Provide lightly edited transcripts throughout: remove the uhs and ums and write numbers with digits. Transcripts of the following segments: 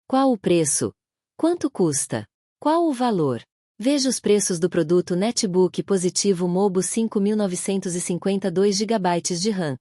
Qual o preço? Quanto custa? Qual o valor? Veja os preços do produto Netbook Positivo Mobo 5952 GB de RAM.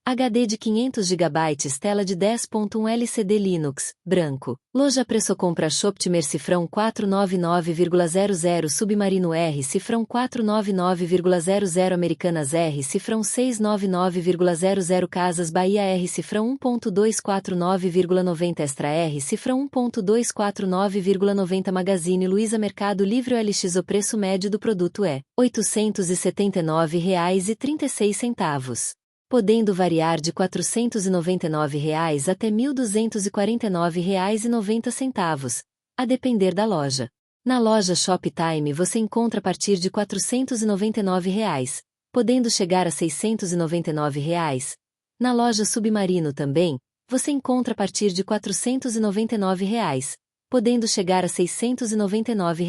HD de 500 GB, tela de 10.1 LCD Linux, branco. Loja Preço Compra Shoptimer Cifrão 499,00 Submarino R Cifrão 499,00 Americanas R Cifrão 699,00 Casas Bahia R Cifrão 1.249,90 Extra R Cifrão 1.249,90 Magazine Luiza Mercado Livre OLX. O preço médio do produto é R$ 879,36. Podendo variar de R$ 499 até R$ 1.249,90, a depender da loja. Na loja Shoptime você encontra a partir de R$ 499, podendo chegar a R$ 699. Na loja Submarino também, você encontra a partir de R$ 499, podendo chegar a R$ 699.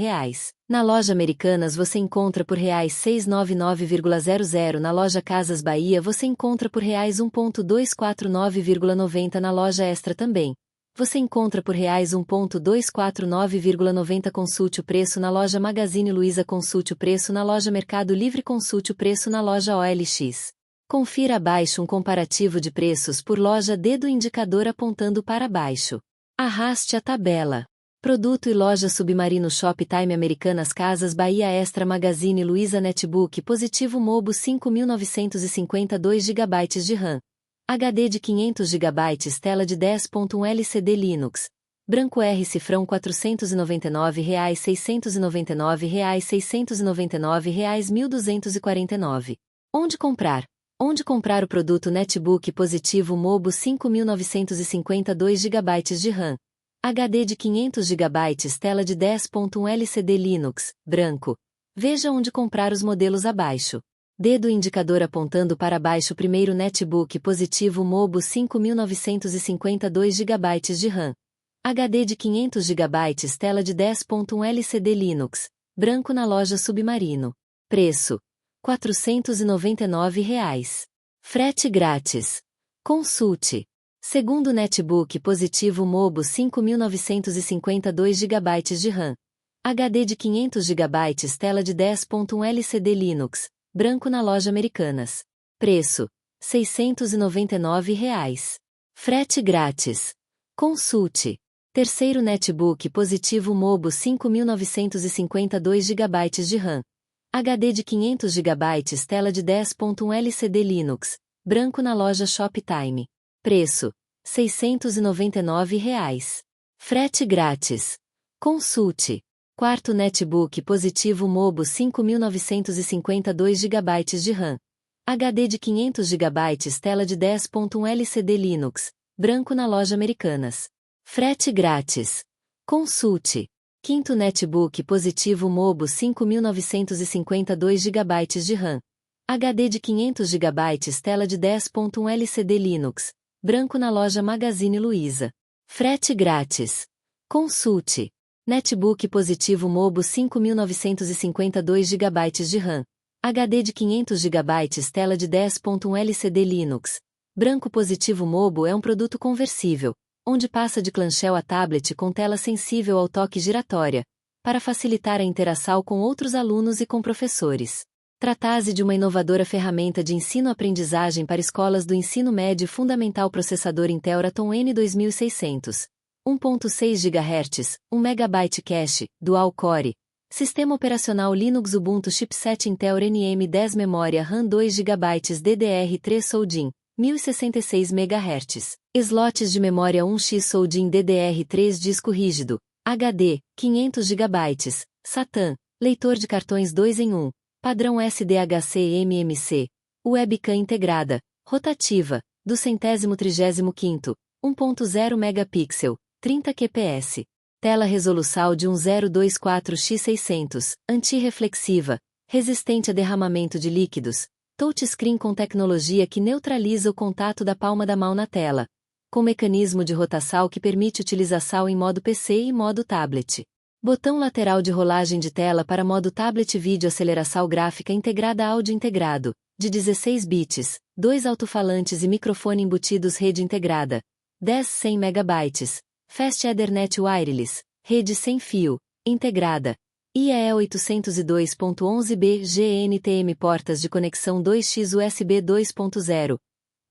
Na loja Americanas você encontra por R$ 699,00. Na loja Casas Bahia você encontra por R$ 1.249,90. Na loja Extra também. Você encontra por R$ 1.249,90. Consulte o preço na loja Magazine Luiza. Consulte o preço na loja Mercado Livre. Consulte o preço na loja OLX. Confira abaixo um comparativo de preços por loja. Dedo indicador apontando para baixo. Arraste a tabela. Produto e loja Submarino Shoptime Americanas Casas Bahia Extra Magazine Luiza Netbook Positivo Mobo 5952 GB de RAM. HD de 500 GB, tela de 10.1 LCD Linux. Branco R Cifrão R$ 499, R$ 699, R$ 699, R$ 1.249. Onde comprar? Onde comprar o produto Netbook Positivo Mobo 5952 GB de RAM. HD de 500 GB, tela de 10.1 LCD Linux, branco. Veja onde comprar os modelos abaixo. Dedo indicador apontando para baixo. Primeiro Netbook Positivo Mobo 5952 GB de RAM. HD de 500 GB, tela de 10.1 LCD Linux, branco na loja Submarino. Preço: R$ 499. Frete grátis. Consulte. Segundo Netbook Positivo Mobo 5952 GB de RAM. HD de 500 GB, tela de 10.1 LCD Linux, branco na loja Americanas. Preço: R$ 699. Frete grátis. Consulte. Terceiro Netbook Positivo Mobo 5952 GB de RAM. HD de 500 GB, tela de 10.1 LCD Linux, branco na loja Shoptime. Preço: R$ 699. Frete grátis. Consulte. Quarto Netbook Positivo Mobo 5952 GB de RAM. HD de 500 GB, tela de 10.1 LCD Linux, branco na loja Americanas. Frete grátis. Consulte. Quinto Netbook Positivo Mobo 5952 GB de RAM. HD de 500 GB, tela de 10.1 LCD Linux, branco na loja Magazine Luiza. Frete grátis. Consulte. Netbook Positivo Mobo 5952 GB de RAM. HD de 500 GB, tela de 10.1 LCD Linux. Branco Positivo Mobo é um produto conversível, onde passa de clanshell a tablet com tela sensível ao toque giratória, para facilitar a interação com outros alunos e com professores. Trata-se de uma inovadora ferramenta de ensino-aprendizagem para escolas do ensino médio fundamental. Processador Intel Atom N2600, 1.6 GHz, 1 MB cache, Dual Core. Sistema operacional Linux Ubuntu Chipset Intel NM10 Memória RAM 2 GB DDR3 Soldin, 1066 MHz. Slots de memória 1x Soldin DDR3 Disco rígido, HD, 500 GB, SATA, leitor de cartões 2 em 1. Padrão SDHC MMC, webcam integrada, rotativa, do 135º, 1.0 megapixel, 30 kps. Tela resolução de 1024x600, antirreflexiva, resistente a derramamento de líquidos, touchscreen com tecnologia que neutraliza o contato da palma da mão na tela, com mecanismo de rotação que permite utilização em modo PC e modo tablet. Botão lateral de rolagem de tela para modo tablet. Vídeo aceleração gráfica integrada. Áudio integrado, de 16 bits, 2 alto-falantes e microfone embutidos. Rede integrada, 10 100 MB, Fast Ethernet Wireless, rede sem fio, integrada. IEEE 802.11b GNTM portas de conexão 2x USB 2.0.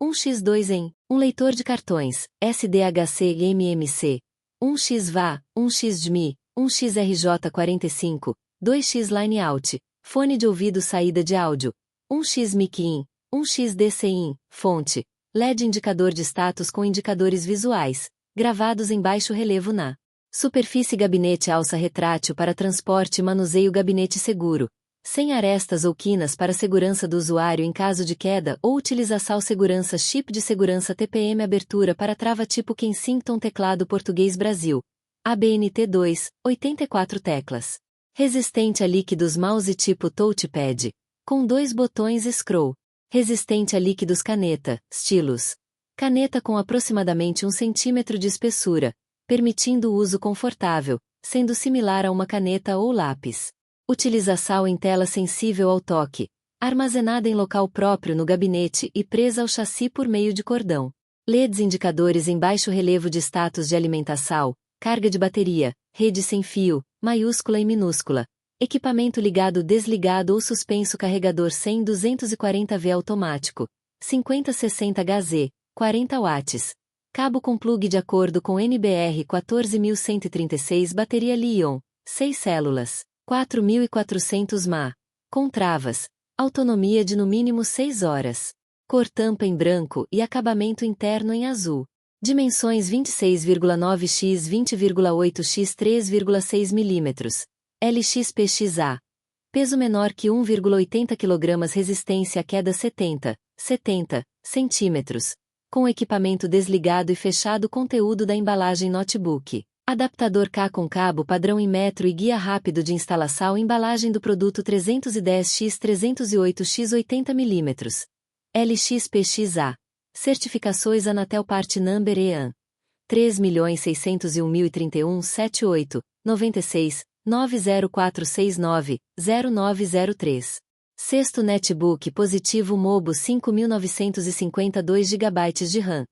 1x2 em, um leitor de cartões, SDHC e MMC. 1x VA, 1x DMI, 1x RJ45, 2x Line Out, fone de ouvido saída de áudio. 1x Mic In, 1x DC In, fonte. LED indicador de status com indicadores visuais, gravados em baixo relevo na superfície. Gabinete alça retrátil para transporte e manuseio. Gabinete seguro, sem arestas ou quinas para segurança do usuário em caso de queda ou utilização. Segurança chip de segurança TPM. Abertura para trava tipo Kensington. Teclado português Brasil. ABNT2, 84 teclas. Resistente a líquidos. Mouse tipo touchpad, com 2 botões scroll. Resistente a líquidos. Caneta, stylus. Caneta com aproximadamente 1 cm de espessura, permitindo o uso confortável, sendo similar a uma caneta ou lápis. Utilização em tela sensível ao toque. Armazenada em local próprio no gabinete e presa ao chassi por meio de cordão. LEDs indicadores em baixo relevo de status de alimentação, carga de bateria, rede sem fio, maiúscula e minúscula. Equipamento ligado, desligado ou suspenso. Carregador 100-240V automático. 50-60Hz, 40 watts. Cabo com plug de acordo com NBR 14136. Bateria Li-ion, 6 células, 4400 mAh. Com travas. Autonomia de no mínimo 6 horas. Cor tampa em branco e acabamento interno em azul. Dimensões 26,9x 20,8x 3,6 mm. LXPXA. Peso menor que 1,80 kg. Resistência à queda 70 cm. Com equipamento desligado e fechado. Conteúdo da embalagem notebook. Adaptador K com cabo padrão em metro e guia rápido de instalação. Embalagem do produto 310x 308x 80 mm. LXPXA. Certificações Anatel Part Number EAN. 3.601.031 78 96 90469 0903. Sexto netbook positivo Mobo 5952 GB de RAM.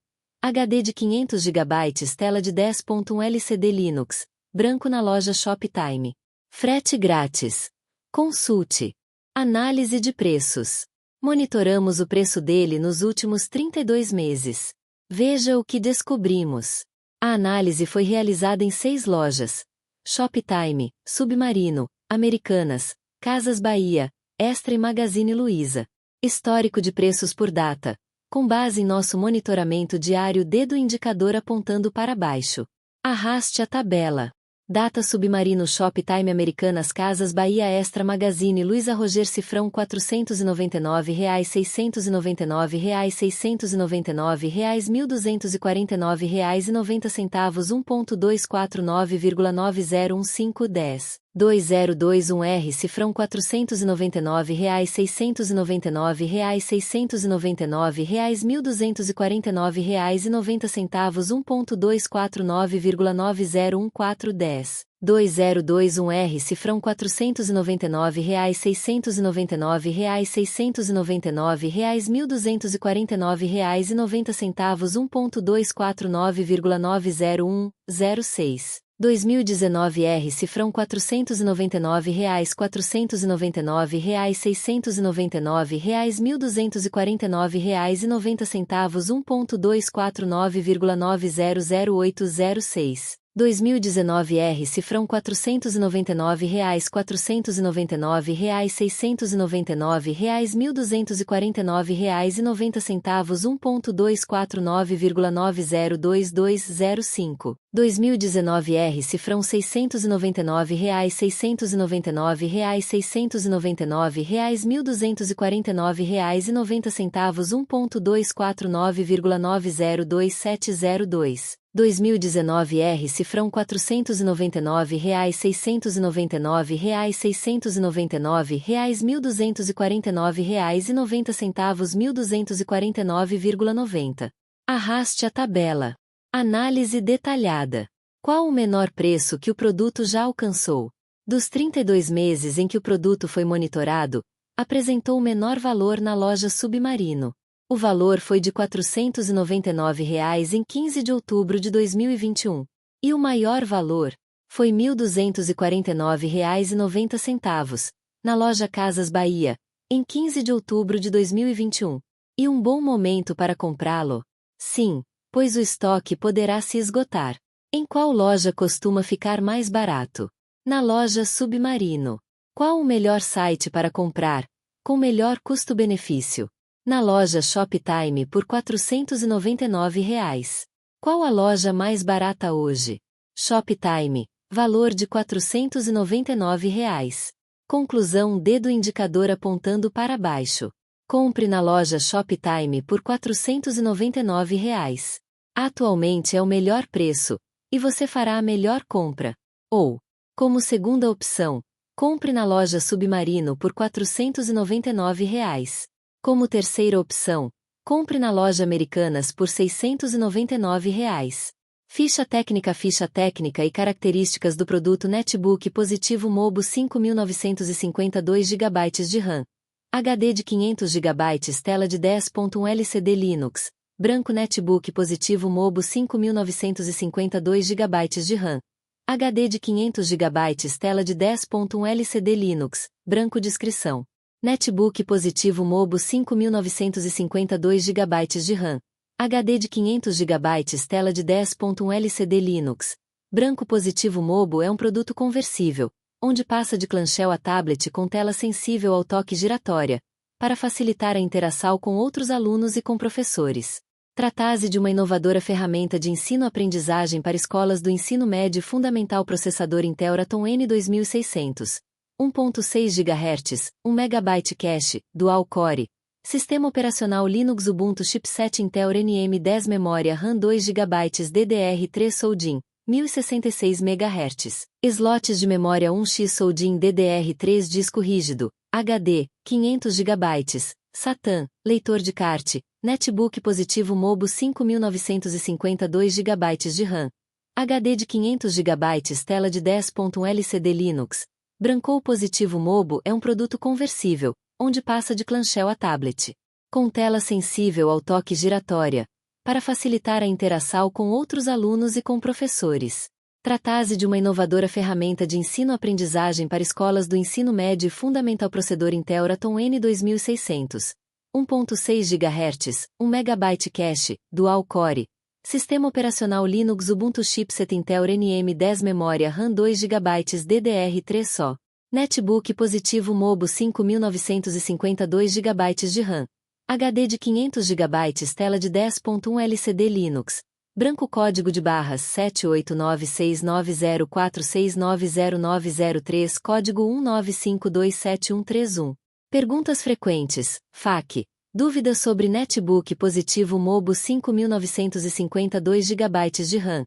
HD de 500 GB. Tela de 10.1 LCD Linux. Branco na loja Shoptime. Frete grátis. Consulte. Análise de preços. Monitoramos o preço dele nos últimos 32 meses. Veja o que descobrimos. A análise foi realizada em 6 lojas: Shoptime, Submarino, Americanas, Casas Bahia, Extra e Magazine Luiza. Histórico de preços por data. Com base em nosso monitoramento diário, dedo indicador apontando para baixo. Arraste a tabela. Data Submarino, Shoptime, Americanas, Casas Bahia, Extra, Magazine Luiza. Roger Cifrão, R$ 499, R$ 699, R$ 699, R$ 1.249,90. 1.249,901510. 2021R Cifrão, R$ 499, R$ 699, R$ 699, R$ 1.249,90. 1.249,901410. 2021R Cifrão, R$ 499, R$ 699, R$ 699, R$ 1.249,90. 1.249,901006. 2019R Cifrão, R$ 499, R$ 499, R$ 699, R$ 1.249,90. 1.249,900806. 2019R Cifrão, R$ 499, R$ 499, R$ 699, R$ 1.249,90. 1.249,902205. 2019R Cifrão, R$ 699, R$ 699, R$ 699, R$ 1.249,90. 1.249,902702. 2019R Cifrão, R$ 499, R$ 699, R$ 699, R$ 1.249,90. 1.249,90. Arraste a tabela. Análise detalhada. Qual o menor preço que o produto já alcançou? Dos 32 meses em que o produto foi monitorado, apresentou o menor valor na loja Submarino. O valor foi de R$ 499 em 15 de outubro de 2021. E o maior valor foi R$ 1.249,90, na loja Casas Bahia, em 15 de outubro de 2021. E um bom momento para comprá-lo? Sim, pois o estoque poderá se esgotar. Em qual loja costuma ficar mais barato? Na loja Submarino. Qual o melhor site para comprar, com melhor custo-benefício? Na loja Shoptime por R$ 499. Qual a loja mais barata hoje? Shoptime, valor de R$ 499. Conclusão: dedo indicador apontando para baixo. Compre na loja Shoptime por R$ 499. Atualmente é o melhor preço, e você fará a melhor compra. Ou, como segunda opção, compre na loja Submarino por R$ 499. Como terceira opção, compre na loja Americanas por R$ 699. Ficha técnica e características do produto: Netbook Positivo Mobo 5952 GB de RAM. HD de 500 GB, tela de 10.1 LCD Linux. Branco. Netbook Positivo Mobo 5952 GB de RAM. HD de 500 GB, tela de 10.1 LCD Linux. Branco. Descrição: Netbook Positivo Mobo 5952 GB de RAM. HD de 500 GB, tela de 10.1 LCD Linux. Branco. Positivo Mobo é um produto conversível, onde passa de clamshell a tablet com tela sensível ao toque giratória, para facilitar a interação com outros alunos e com professores. Trata-se de uma inovadora ferramenta de ensino-aprendizagem para escolas do ensino médio fundamental. Processador Intel Atom N2600. 1.6 GHz, 1 MB cache, Dual Core. Sistema operacional Linux Ubuntu Chipset Intel NM10 Memória RAM 2 GB DDR3 Soldin, 1066 MHz. Slots de memória 1x Soldin DDR3 Disco rígido, HD, 500 GB. SATA, leitor de kart. Netbook Positivo Mobo 5952 GB de RAM. HD de 500 GB, tela de 10.1 LCD Linux. Branco. Positivo Mobo é um produto conversível, onde passa de clamshell a tablet, com tela sensível ao toque giratória, para facilitar a interação com outros alunos e com professores. Trata-se de uma inovadora ferramenta de ensino-aprendizagem para escolas do ensino médio fundamental. Processador Intel Atom N2600. 1.6 GHz, 1 MB cache, Dual Core. Sistema operacional Linux Ubuntu Chipset Intel NM10 Memória RAM 2 GB DDR3 só. Netbook Positivo Mobo 5952 GB de RAM. HD de 500 GB, tela de 10.1 LCD Linux. Branco. Código de barras 7896904690903. Código 195273131. Perguntas frequentes. FAQ. Dúvidas sobre Netbook Positivo Mobo 5952 GB de RAM.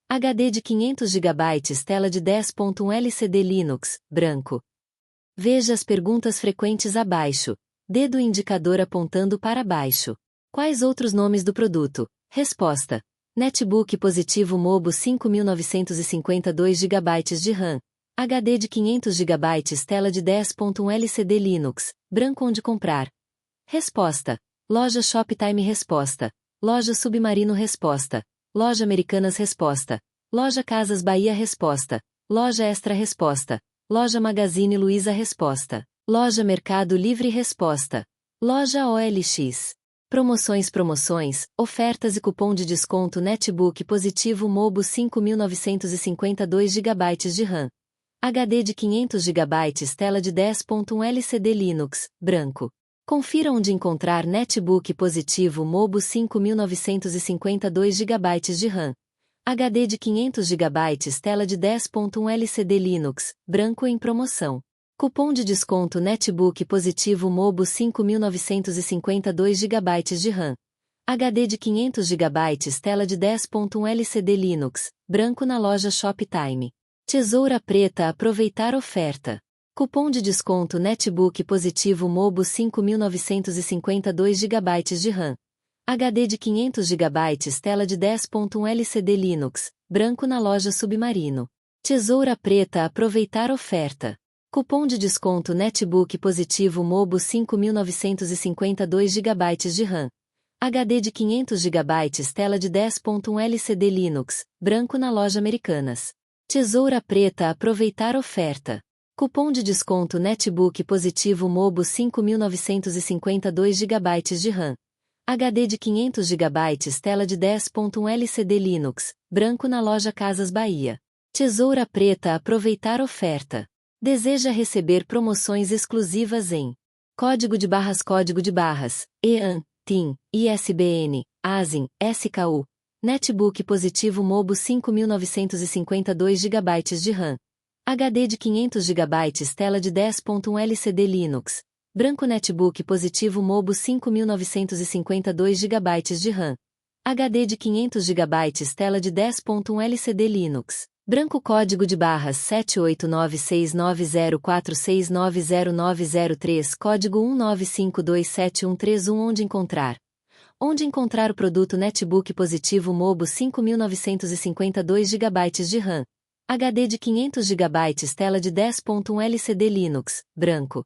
HD de 500 GB, tela de 10.1 LCD Linux, branco. Veja as perguntas frequentes abaixo. Dedo indicador apontando para baixo. Quais outros nomes do produto? Resposta: Netbook Positivo Mobo 5952 GB de RAM. HD de 500 GB, tela de 10.1 LCD Linux, branco. Onde comprar? Resposta: Loja Shoptime. Resposta: Loja Submarino. Resposta: Loja Americanas. Resposta: Loja Casas Bahia. Resposta: Loja Extra. Resposta: Loja Magazine Luiza. Resposta: Loja Mercado Livre. Resposta: Loja OLX. Promoções, ofertas e cupom de desconto. Netbook Positivo Mobo 5952 GB de RAM. HD de 500 GB, tela de 10.1 LCD Linux, branco. Confira onde encontrar Netbook Positivo Mobo 5952 GB de RAM. HD de 500 GB, tela de 10.1 LCD Linux, branco em promoção. Cupom de desconto Netbook Positivo Mobo 5952 GB de RAM. HD de 500 GB, tela de 10.1 LCD Linux, branco na loja Shoptime. Tesoura preta. Aproveitar oferta. Cupom de desconto Netbook Positivo Mobo 5952 GB de RAM. HD de 500 GB, tela de 10.1 LCD Linux, branco na loja Submarino. Tesoura preta. Aproveitar oferta. Cupom de desconto Netbook Positivo Mobo 5952 GB de RAM. HD de 500 GB tela de 10.1 LCD Linux, branco na loja Americanas. Tesoura preta aproveitar oferta. Cupom de desconto Netbook positivo Mobo 5.952 GB de RAM. HD de 500 GB tela de 10.1 LCD Linux, branco na loja Casas Bahia. Tesoura preta aproveitar oferta. Deseja receber promoções exclusivas em código de barras, EAN, TIM, ISBN, ASIN, SKU. Netbook positivo Mobo 5.952 GB de RAM. HD de 500 GB tela de 10.1 LCD Linux. Branco Netbook positivo Mobo 5.952 GB de RAM. HD de 500 GB tela de 10.1 LCD Linux. Branco código de barras 7896904690903 código 1952713 onde encontrar. Onde encontrar o produto Netbook positivo Mobo 5.952 GB de RAM. HD de 500 GB tela de 10.1 LCD Linux, branco.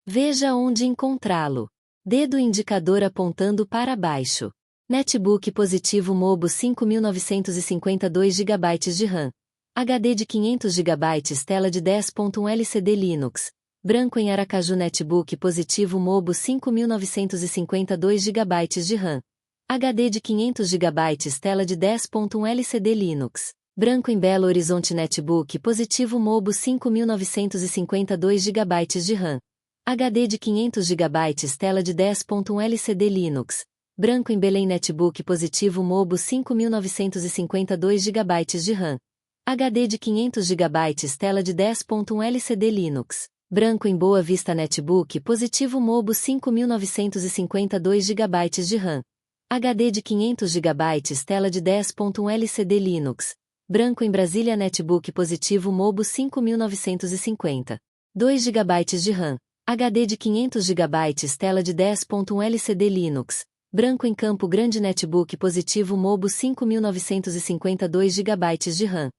Veja onde encontrá-lo. Dedo indicador apontando para baixo. Netbook positivo Mobo 5.952 GB de RAM. HD de 500 GB tela de 10.1 LCD Linux. Branco em Aracaju Netbook positivo Mobo 5.952 GB de RAM. HD de 500 GB tela de 10.1 LCD Linux. Branco em Belo Horizonte Netbook positivo Mobo 5.952 GB de RAM. HD de 500 GB tela de 10.1 LCD Linux. Branco em Belém Netbook positivo Mobo 5.952 GB de RAM. HD de 500 GB tela de 10.1 LCD Linux. Branco em Boa Vista Netbook positivo Mobo 5.952 GB de RAM. HD de 500 GB tela de 10.1 LCD Linux. Branco em Brasília Netbook positivo Mobo 5.950. 2 GB de RAM. HD de 500 GB tela de 10.1 LCD Linux. Branco em Campo Grande Netbook positivo Mobo 5.952 GB de RAM.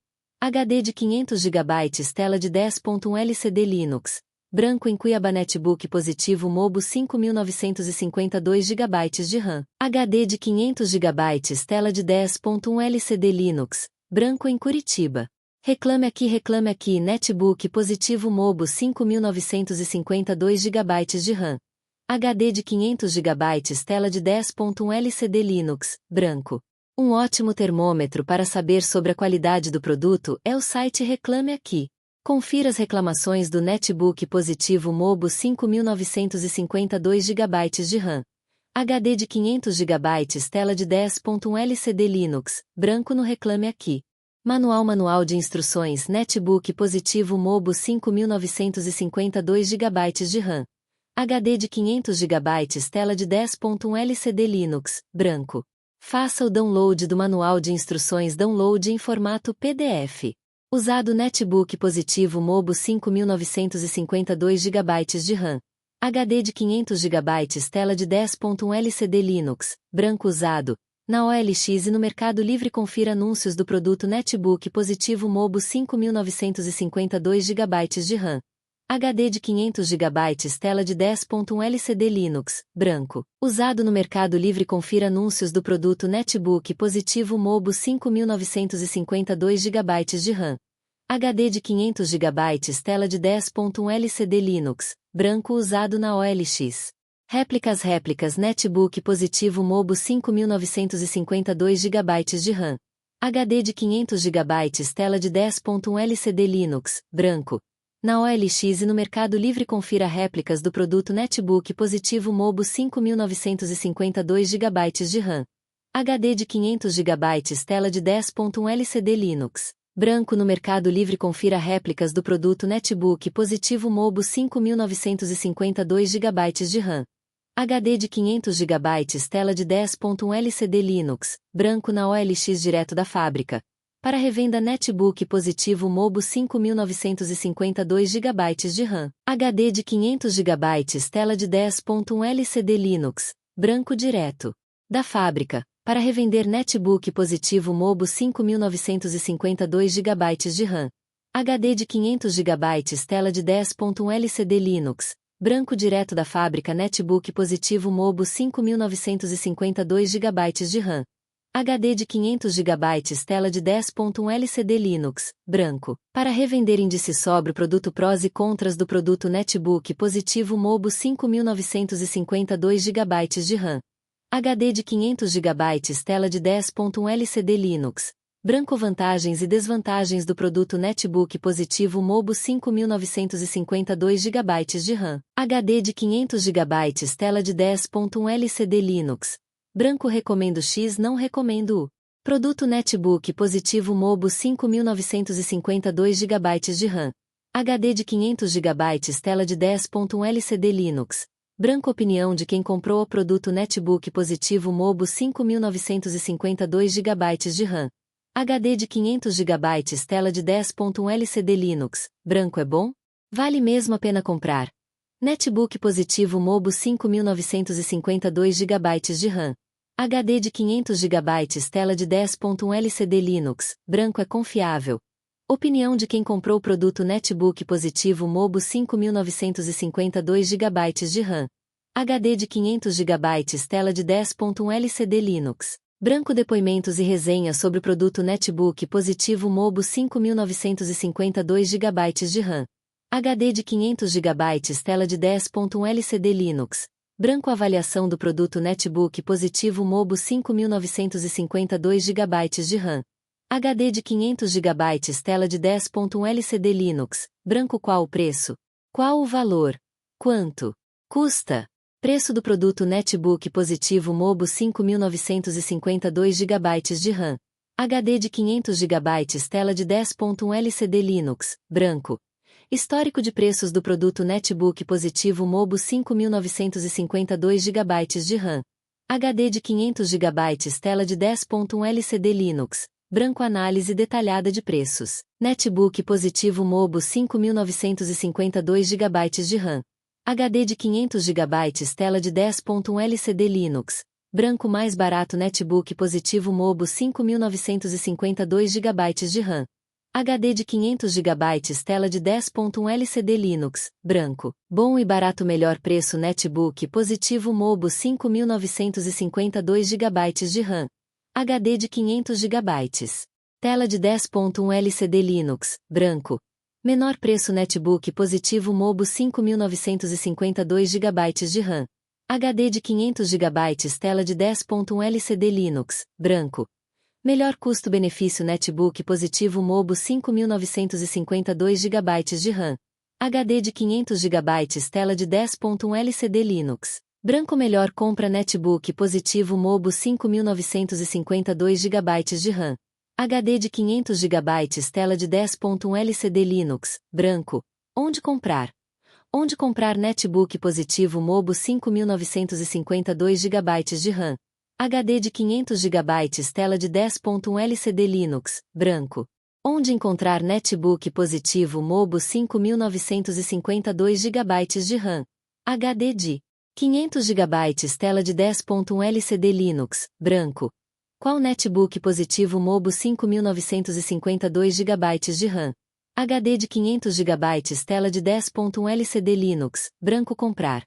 HD de 500 GB tela de 10.1 LCD Linux. Branco em Cuiabá Netbook positivo Mobo 5.952 GB de RAM. HD de 500 GB tela de 10.1 LCD Linux. Branco em Curitiba. Reclame aqui Netbook positivo Mobo 5.952 GB de RAM. HD de 500 GB tela de 10.1 LCD Linux, branco. Um ótimo termômetro para saber sobre a qualidade do produto é o site Reclame Aqui. Confira as reclamações do Netbook positivo Mobo 5.952 GB de RAM. HD de 500 GB tela de 10.1 LCD Linux, branco no Reclame Aqui. Manual de instruções Netbook positivo Mobo 5.952 GB de RAM. HD de 500 GB tela de 10.1 LCD Linux, branco. Faça o download do Manual de Instruções download em formato PDF. Usado Netbook positivo Mobo 5.952 GB de RAM. HD de 500 GB tela de 10.1 LCD Linux, branco usado. Na OLX e no Mercado Livre confira anúncios do produto Netbook positivo Mobo 5.952 GB de RAM. HD de 500 GB tela de 10.1 LCD Linux, branco. Usado no Mercado Livre confira anúncios do produto Netbook positivo Mobo 5.952 GB de RAM. HD de 500 GB tela de 10.1 LCD Linux, branco usado na OLX. Réplicas Netbook positivo Mobo 5.952 GB de RAM. HD de 500 GB tela de 10.1 LCD Linux, branco. Na OLX e no Mercado Livre confira réplicas do produto Netbook positivo Mobo 5.952 GB de RAM. HD de 500 GB tela de 10.1 LCD Linux, branco no Mercado Livre confira réplicas do produto Netbook positivo Mobo 5.952 GB de RAM. HD de 500 GB tela de 10.1 LCD Linux, branco na OLX direto da fábrica. Para revenda Netbook positivo Mobo 5.952 GB de RAM. HD de 500 GB tela de 10.1 LCD Linux, branco direto da fábrica. Para revender Netbook positivo Mobo 5.952 GB de RAM. HD de 500 GB tela de 10.1 LCD Linux, branco direto da fábrica Netbook positivo Mobo 5952 GB de RAM. HD de 500 GB tela de 10.1 LCD Linux, branco. Para revender índice sobre o produto prós e contras do produto Netbook positivo Mobo 5952 GB de RAM. HD de 500 GB tela de 10.1 LCD Linux, branco. Vantagens e desvantagens do produto Netbook positivo Mobo 5952 GB de RAM. HD de 500 GB tela de 10.1 LCD Linux, branco. Recomendo X, não recomendo U. Produto Netbook positivo Mobo 5952 GB de RAM. HD de 500 GB tela de 10.1 LCD Linux, branco. Opinião de quem comprou o produto Netbook positivo Mobo 5952 GB de RAM. HD de 500 GB tela de 10.1 LCD Linux, branco. É bom? Vale mesmo a pena comprar. Netbook positivo Mobo 5952 GB de RAM. HD de 500 GB tela de 10.1 LCD Linux, branco. É confiável. Opinião de quem comprou o produto Netbook positivo Mobo 5952 GB de RAM. HD de 500 GB tela de 10.1 LCD Linux, branco. Depoimentos e resenhas sobre o produto Netbook positivo Mobo 5952 GB de RAM. HD de 500 GB tela de 10.1 LCD Linux, branco. Avaliação do produto Netbook positivo Mobo 5952 GB de RAM. HD de 500 GB tela de 10.1 LCD Linux, branco. Qual o preço? Qual o valor? Quanto custa? Preço do produto Netbook positivo Mobo 5952 GB de RAM. HD de 500 GB tela de 10.1 LCD Linux, branco. Histórico de preços do produto Netbook positivo Mobo 5952 GB de RAM. HD de 500 GB tela de 10.1 LCD Linux, branco. Análise detalhada de preços. Netbook positivo Mobo 5952 GB de RAM. HD de 500 GB tela de 10.1 LCD Linux, branco. Mais barato Netbook positivo Mobo 5952 GB de RAM. HD de 500 GB tela de 10.1 LCD Linux, branco. Bom e barato. Melhor preço Netbook positivo Mobo 5952 GB de RAM. HD de 500 GB. Tela de 10.1 LCD Linux, branco. Menor preço Netbook positivo Mobo 5952 GB de RAM. HD de 500 GB tela de 10.1 LCD Linux, branco. Melhor custo-benefício Netbook positivo Mobo 5952 GB de RAM. HD de 500 GB tela de 10.1 LCD Linux, branco. Melhor compra Netbook positivo Mobo 5952 GB de RAM. HD de 500 GB tela de 10.1 LCD Linux, branco. Onde comprar? Onde comprar Netbook positivo Mobo 5952 GB de RAM. HD de 500 GB tela de 10.1 LCD Linux, branco. Onde encontrar Netbook positivo Mobo 5952 GB de RAM. HD de 500 GB tela de 10.1 LCD Linux, branco. Qual Netbook positivo Mobo 5952 GB de RAM? HD de 500 GB tela de 10.1 LCD Linux, branco. Comprar.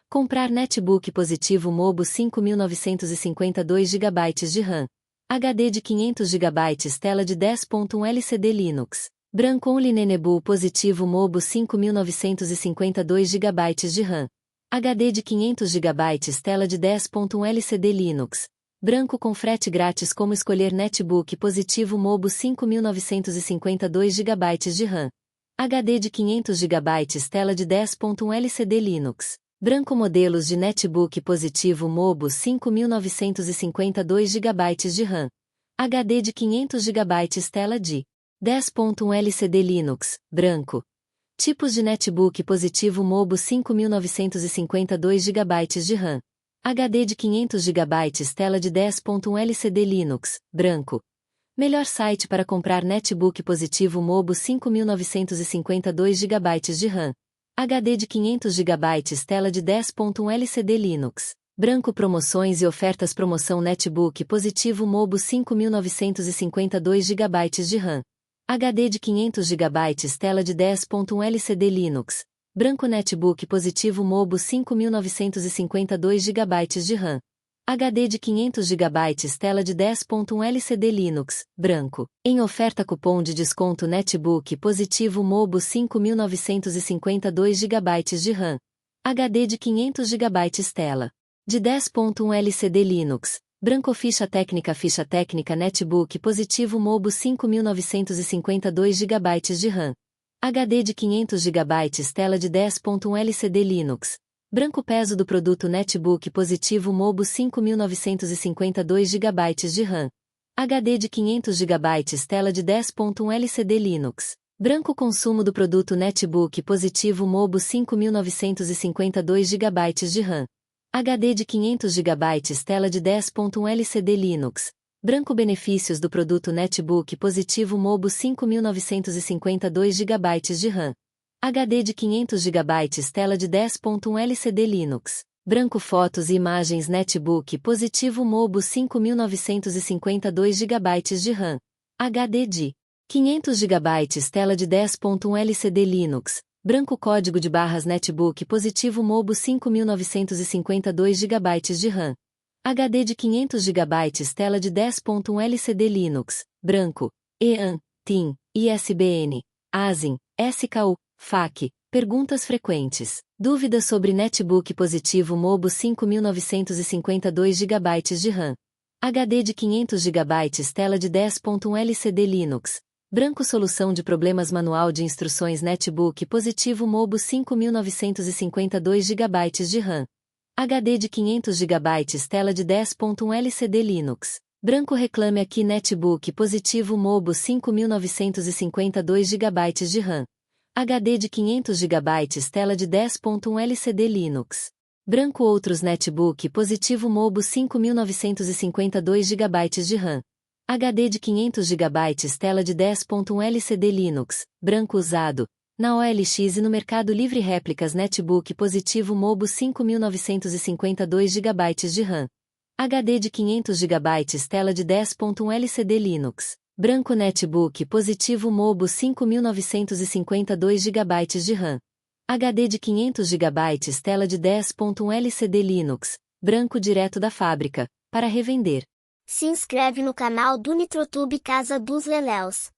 Comprar Netbook positivo Mobo 5952 GB de RAM. HD de 500 GB tela de 10.1 LCD Linux, branco. Linenebook positivo Mobo 5952 GB de RAM. HD de 500 GB tela de 10.1 LCD Linux, branco. Com frete grátis. Como escolher Netbook positivo Mobo 5952 GB de RAM. HD de 500 GB tela de 10.1 LCD Linux, branco. Modelos de Netbook positivo Mobo 5952 GB de RAM. HD de 500 GB tela de 10.1 LCD Linux, branco. Tipos de Netbook positivo Mobo 5952 GB de RAM. HD de 500 GB tela de 10.1 LCD Linux, branco. Melhor site para comprar Netbook positivo Mobo 5952 GB de RAM. HD de 500 GB tela de 10.1 LCD Linux, branco. Promoções e ofertas. Promoção Netbook positivo Mobo 5952 GB de RAM. HD de 500 GB tela de 10.1 LCD Linux, branco netbook positivo Mobo 5952 GB de RAM. HD de 500 GB tela de 10.1 LCD Linux, branco. Em oferta cupom de desconto netbook positivo Mobo 5952 GB de RAM. HD de 500 GB tela de 10.1 LCD Linux, branco ficha técnica netbook positivo Mobo 5952 GB de RAM. HD de 500 GB tela de 10.1 LCD Linux. Branco peso do produto netbook positivo Mobo 5952 GB de RAM. HD de 500 GB tela de 10.1 LCD Linux. Branco consumo do produto netbook positivo Mobo 5952 GB de RAM. HD de 500 GB tela de 10.1 LCD Linux. Branco benefícios do produto netbook positivo Mobo 5952 GB de RAM. HD de 500 GB tela de 10.1 LCD Linux. Branco fotos e imagens netbook positivo Mobo 5952 GB de RAM. HD de 500 GB tela de 10.1 LCD Linux. Branco código de barras netbook positivo Mobo 5952 GB de RAM. HD de 500 GB tela de 10.1 LCD Linux. Branco. EAN, TIM, ISBN, ASIN, SKU. FAQ. Perguntas frequentes. Dúvidas sobre netbook positivo Mobo 5952 GB de RAM. HD de 500 GB tela de 10.1 LCD Linux. Branco solução de problemas manual de instruções netbook positivo Mobo 5952 GB de RAM. HD de 500 GB tela de 10.1 LCD Linux. Branco reclame aqui netbook positivo Mobo 5952 GB de RAM. HD de 500 GB tela de 10.1 LCD Linux. Branco outros netbook positivo Mobo 5952 GB de RAM. HD de 500 GB tela de 10.1 LCD Linux. Branco usado. Na OLX e no Mercado Livre réplicas netbook positivo Mobo 5952 GB de RAM. HD de 500 GB tela de 10.1 LCD Linux. Branco netbook positivo Mobo 5952 GB de RAM. HD de 500 GB tela de 10.1 LCD Linux. Branco direto da fábrica, para revender. Se inscreve no canal do Nitrotube Casa dos Leléus.